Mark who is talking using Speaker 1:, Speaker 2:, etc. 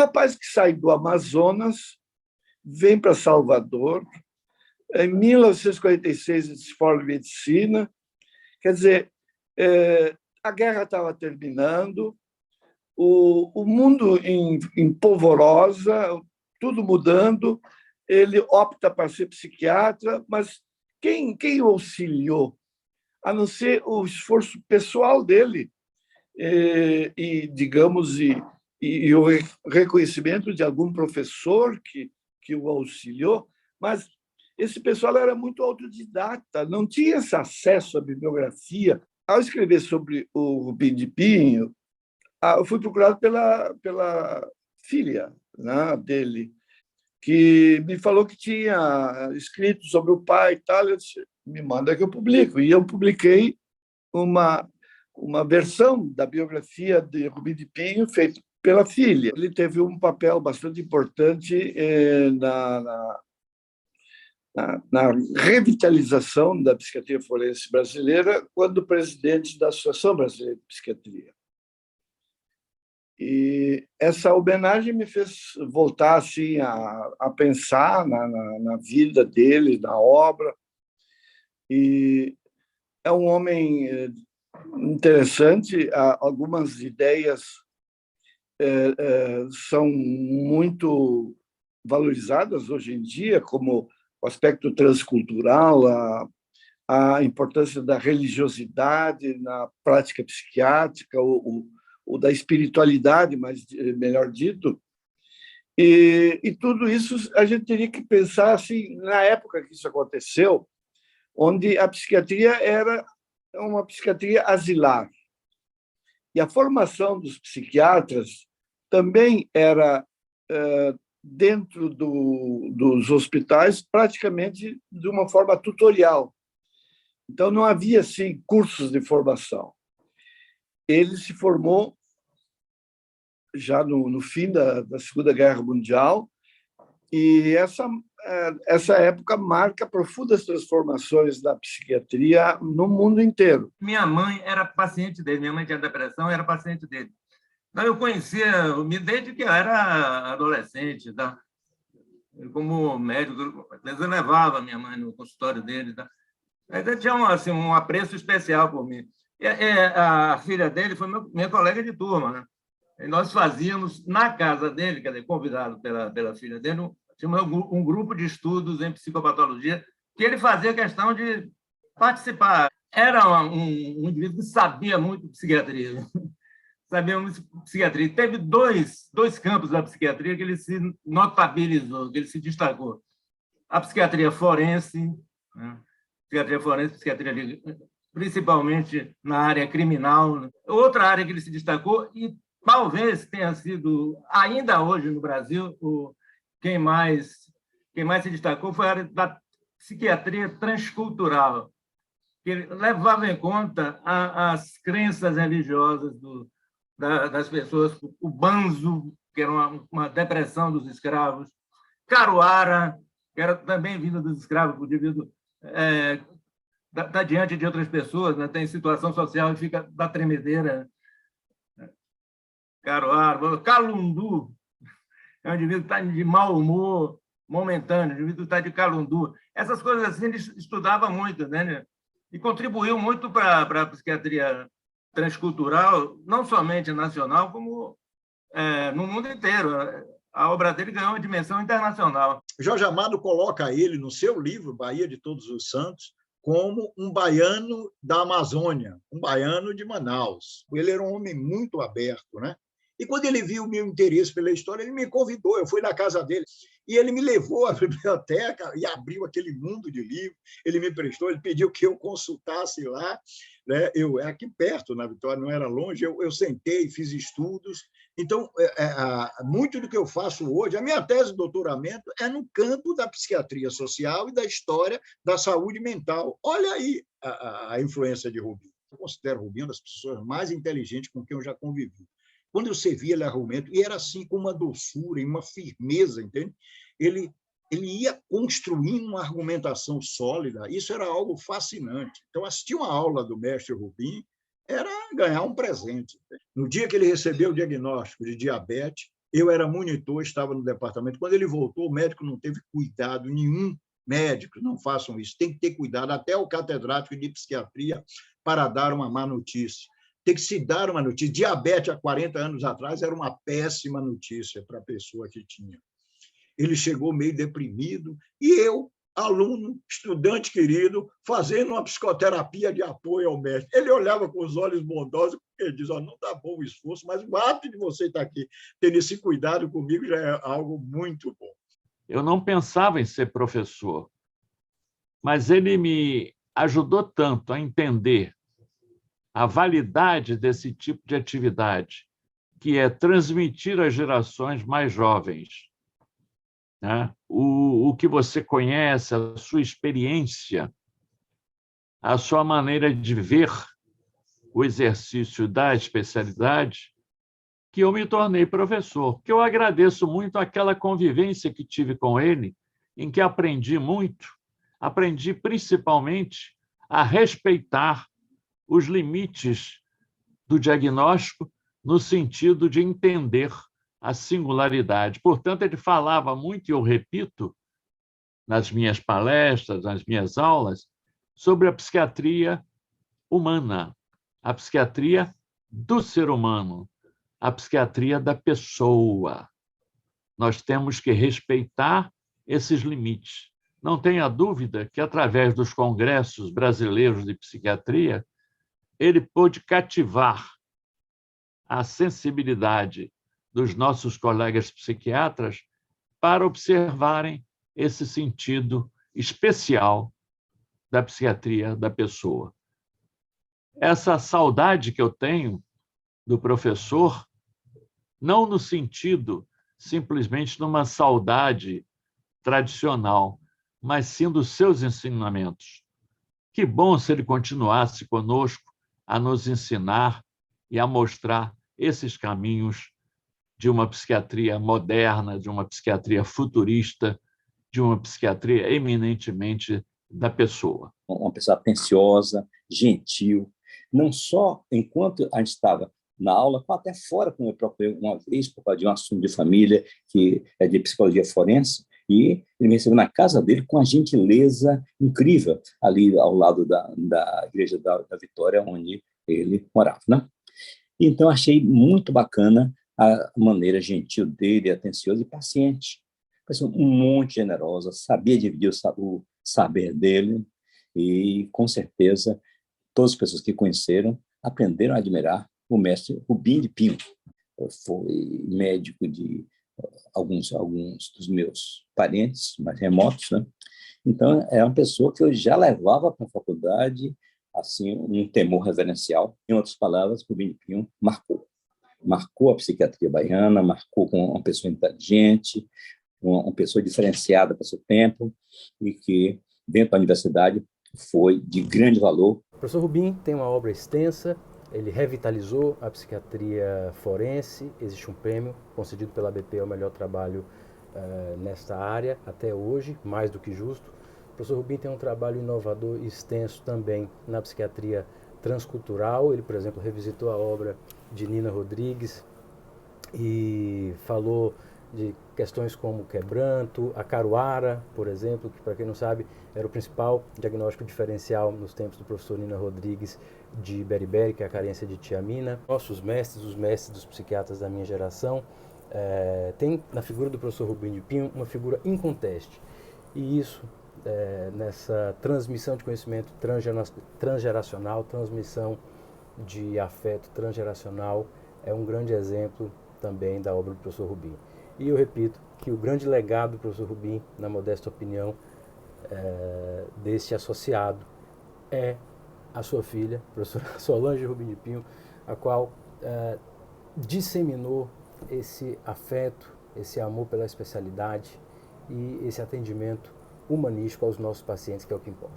Speaker 1: rapaz que sai do Amazonas, vem para Salvador, em 1946 ele se forma em medicina, quer dizer, a guerra estava terminando, o mundo em polvorosa, tudo mudando, ele opta para ser psiquiatra, mas quem o auxiliou? A não ser o esforço pessoal dele digamos, o reconhecimento de algum professor que o auxiliou, mas esse pessoal era muito autodidata, não tinha esse acesso à bibliografia. Ao escrever sobre o Rubem de Pinho, eu fui procurado pela filha, né, dele, que me falou que tinha escrito sobre o pai e tal. Eu disse, me manda que eu publico. E eu publiquei uma versão da biografia de Rubem de Pinho feita pela filha. Ele teve um papel bastante importante na revitalização da psiquiatria forense brasileira, quando presidente da Associação Brasileira de Psiquiatria. E essa homenagem me fez voltar assim, a pensar na vida dele, na obra. E é um homem interessante, algumas ideias são muito valorizadas hoje em dia, como o aspecto transcultural, a importância da religiosidade na prática psiquiátrica, ou da espiritualidade, melhor dito. E tudo isso a gente teria que pensar assim, na época que isso aconteceu, onde a psiquiatria era uma psiquiatria asilar. E a formação dos psiquiatras também era dentro dos hospitais, praticamente de uma forma tutorial. Então, não havia assim, cursos de formação. Ele se formou já no fim da Segunda Guerra Mundial, e essa época marca profundas transformações da psiquiatria no mundo inteiro.
Speaker 2: Minha mãe era paciente dele, minha mãe tinha depressão, era paciente dele. Então, eu conhecia desde que eu era adolescente, tá? Como médico, às vezes eu levava minha mãe no consultório dele. Tá? Mas ele tinha um apreço especial por mim. A filha dele foi minha colega de turma, né? E nós fazíamos, na casa dele, quer dizer, convidado pela filha dele, tinha um grupo de estudos em psicopatologia, que ele fazia questão de participar. Era um indivíduo que sabia muito de psiquiatria. Sabia muito de psiquiatria. Teve dois campos da psiquiatria que ele se notabilizou, que ele se destacou. A psiquiatria forense, né? Psiquiatria principalmente na área criminal. Outra área que ele se destacou, e talvez tenha sido, ainda hoje no Brasil, quem mais se destacou foi a área da psiquiatria transcultural, que ele levava em conta as crenças religiosas das pessoas, o banzo, que era uma depressão dos escravos, caruara, que era também vindo dos escravos, por devido está diante de outras pessoas, né? Tem situação social e fica da tremedeira. Caruara, calundu, é um indivíduo que está de mau humor momentâneo, o indivíduo está de calundu. Essas coisas assim ele estudava muito, né? E contribuiu muito para a psiquiatria transcultural, não somente nacional, como no mundo inteiro. A obra dele ganhou uma dimensão internacional.
Speaker 3: Jorge Amado coloca ele, no seu livro, Bahia de Todos os Santos, como um baiano da Amazônia, um baiano de Manaus. Ele era um homem muito aberto, né? E quando ele viu o meu interesse pela história, ele me convidou, eu fui na casa dele, e ele me levou à biblioteca e abriu aquele mundo de livros, ele me prestou, ele pediu que eu consultasse lá, né? Aqui perto, na Vitória, não era longe, eu sentei, fiz estudos. Então, muito do que eu faço hoje, a minha tese de doutoramento é no campo da psiquiatria social e da história da saúde mental. Olha aí a influência de Rubem. Eu considero Rubem uma das pessoas mais inteligentes com quem eu já convivi. Quando eu servia ele argumento, e era assim com uma doçura e uma firmeza, entende? Ele ia construindo uma argumentação sólida, isso era algo fascinante. Então, assistir uma aula do mestre Rubem era ganhar um presente. No dia que ele recebeu o diagnóstico de diabetes, Eu era monitor, estava no departamento. Quando ele voltou, o médico não teve cuidado nenhum. Médicos, não façam isso. Tem que ter cuidado, até o catedrático de psiquiatria, para dar uma má notícia. Tem que se dar uma notícia. Diabetes, há 40 anos atrás, era uma péssima notícia para a pessoa que tinha. Ele chegou meio deprimido, e eu, aluno, estudante querido, fazendo uma psicoterapia de apoio ao médico. Ele olhava com os olhos bondosos, porque ele diz, não está bom o esforço, mas o ato de você estar aqui, tendo esse cuidado comigo, já é algo muito bom.
Speaker 4: Eu não pensava em ser professor, mas ele me ajudou tanto a entender a validade desse tipo de atividade, que é transmitir às gerações mais jovens, né, o que você conhece, a sua experiência, a sua maneira de ver o exercício da especialidade, que eu me tornei professor, que eu agradeço muito aquela convivência que tive com ele, em que aprendi muito, aprendi principalmente a respeitar os limites do diagnóstico no sentido de entender a singularidade. Portanto, ele falava muito, e eu repito, nas minhas palestras, nas minhas aulas, sobre a psiquiatria humana, a psiquiatria do ser humano, a psiquiatria da pessoa. Nós temos que respeitar esses limites. Não tenha dúvida que, através dos congressos brasileiros de psiquiatria, ele pôde cativar a sensibilidade dos nossos colegas psiquiatras para observarem esse sentido especial da psiquiatria da pessoa. Essa saudade que eu tenho do professor, não no sentido simplesmente de uma saudade tradicional, mas sim dos seus ensinamentos. Que bom se ele continuasse conosco a nos ensinar e a mostrar esses caminhos de uma psiquiatria moderna, de uma psiquiatria futurista, de uma psiquiatria eminentemente da pessoa.
Speaker 5: Uma pessoa atenciosa, gentil, não só enquanto a gente estava na aula, como até fora, como eu procurei uma vez, por causa de um assunto de família, que é de psicologia forense, e ele me recebeu na casa dele com uma gentileza incrível, ali ao lado da igreja da Vitória, onde ele morava, né? Então, achei muito bacana a maneira gentil dele, atenciosa e paciente. Pessoa muito generosa, sabia dividir o saber dele, e, com certeza, todas as pessoas que conheceram aprenderam a admirar o mestre Rubim de Pinho. Foi médico de alguns dos meus parentes mais remotos, né? Então, é uma pessoa que eu já levava para a faculdade assim, um temor reverencial. Em outras palavras, Rubim de Pinho marcou a psiquiatria baiana, marcou com uma pessoa inteligente, uma pessoa diferenciada para o seu tempo, e que, dentro da universidade, foi de grande valor.
Speaker 6: O professor Rubim tem uma obra extensa, ele revitalizou a psiquiatria forense, existe um prêmio concedido pela ABP ao melhor trabalho nesta área, até hoje, mais do que justo. O professor Rubim tem um trabalho inovador e extenso também na psiquiatria transcultural. Ele, por exemplo, revisitou a obra de Nina Rodrigues e falou de questões como quebranto, a caruara, por exemplo, que, para quem não sabe, era o principal diagnóstico diferencial nos tempos do professor Nina Rodrigues de beriberi, que é a carência de tiamina. Nossos mestres, os mestres dos psiquiatras da minha geração, tem na figura do professor Rubim de Pinho uma figura inconteste. E isso, nessa transmissão de conhecimento transgeracional, transmissão de afeto transgeracional, é um grande exemplo também da obra do professor Rubim. E eu repito que o grande legado do professor Rubim, na modesta opinião deste associado, é a sua filha, a professora Solange Rubim de Pinho, a qual disseminou esse afeto, esse amor pela especialidade e esse atendimento humanístico aos nossos pacientes, que é o que importa.